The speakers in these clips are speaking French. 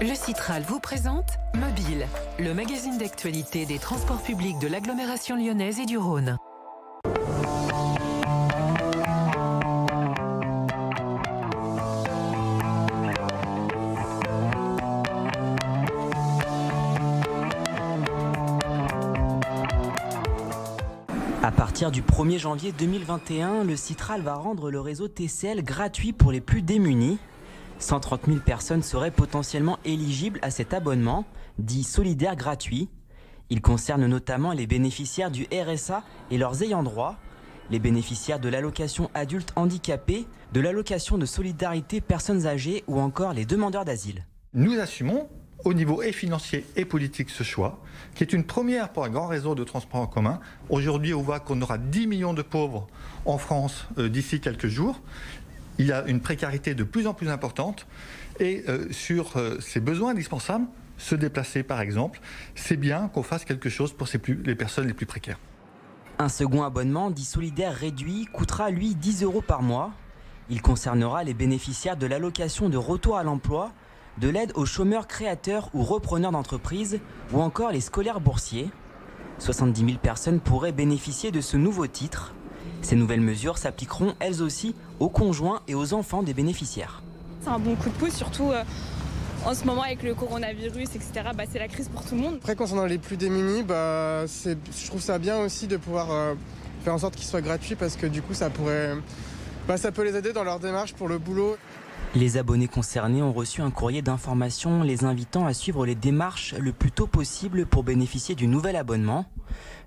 Le Citral vous présente Mobile, le magazine d'actualité des transports publics de l'agglomération lyonnaise et du Rhône. À partir du 1er janvier 2021, le Citral va rendre le réseau TCL gratuit pour les plus démunis. 130 000 personnes seraient potentiellement éligibles à cet abonnement, dit solidaire gratuit. Il concerne notamment les bénéficiaires du RSA et leurs ayants droit, les bénéficiaires de l'allocation adulte handicapé, de l'allocation de solidarité personnes âgées ou encore les demandeurs d'asile. Nous assumons au niveau et financier et politique ce choix, qui est une première pour un grand réseau de transport en commun. Aujourd'hui, on voit qu'on aura 10 millions de pauvres en France d'ici quelques jours. Il y a une précarité de plus en plus importante et sur ces besoins indispensables, se déplacer par exemple, c'est bien qu'on fasse quelque chose pour les personnes les plus précaires. Un second abonnement, dit solidaire réduit, coûtera lui 10 € par mois. Il concernera les bénéficiaires de l'allocation de retour à l'emploi, de l'aide aux chômeurs créateurs ou repreneurs d'entreprises ou encore les scolaires boursiers. 70 000 personnes pourraient bénéficier de ce nouveau titre. Ces nouvelles mesures s'appliqueront elles aussi aux conjoints et aux enfants des bénéficiaires. C'est un bon coup de pouce, surtout en ce moment avec le coronavirus, etc. C'est la crise pour tout le monde. Après, concernant les plus démunis, je trouve ça bien aussi de pouvoir faire en sorte qu'ils soient gratuits parce que du coup, ça peut les aider dans leur démarche pour le boulot. Les abonnés concernés ont reçu un courrier d'information les invitant à suivre les démarches le plus tôt possible pour bénéficier du nouvel abonnement.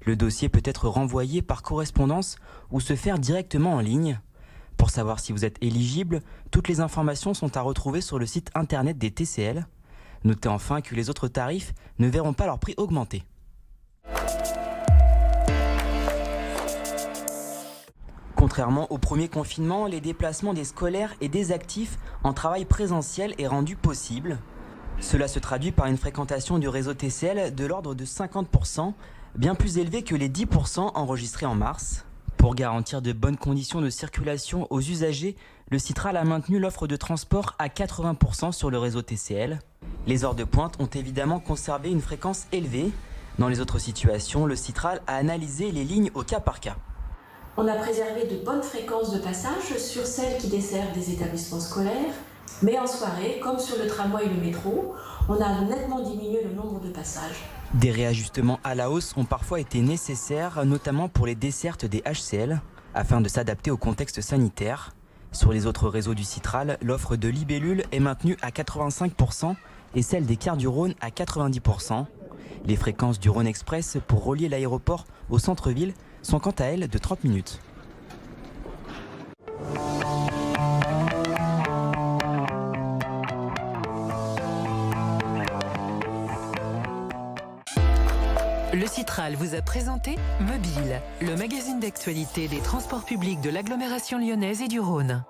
Le dossier peut être renvoyé par correspondance ou se faire directement en ligne. Pour savoir si vous êtes éligible, toutes les informations sont à retrouver sur le site internet des TCL. Notez enfin que les autres tarifs ne verront pas leur prix augmenter. Contrairement au premier confinement, les déplacements des scolaires et des actifs en travail présentiel est rendu possible. Cela se traduit par une fréquentation du réseau TCL de l'ordre de 50%, bien plus élevée que les 10% enregistrés en mars. Pour garantir de bonnes conditions de circulation aux usagers, le Citral a maintenu l'offre de transport à 80% sur le réseau TCL. Les heures de pointe ont évidemment conservé une fréquence élevée. Dans les autres situations, le Citral a analysé les lignes au cas par cas. On a préservé de bonnes fréquences de passage sur celles qui desservent des établissements scolaires, mais en soirée, comme sur le tramway et le métro, on a nettement diminué le nombre de passages. Des réajustements à la hausse ont parfois été nécessaires, notamment pour les dessertes des HCL, afin de s'adapter au contexte sanitaire. Sur les autres réseaux du Citral, l'offre de libellules est maintenue à 85% et celle des cars du Rhône à 90%. Les fréquences du Rhône Express pour relier l'aéroport au centre-ville sont quant à elles de 30 minutes. Le Citral vous a présenté Mobile, le magazine d'actualité des transports publics de l'agglomération lyonnaise et du Rhône.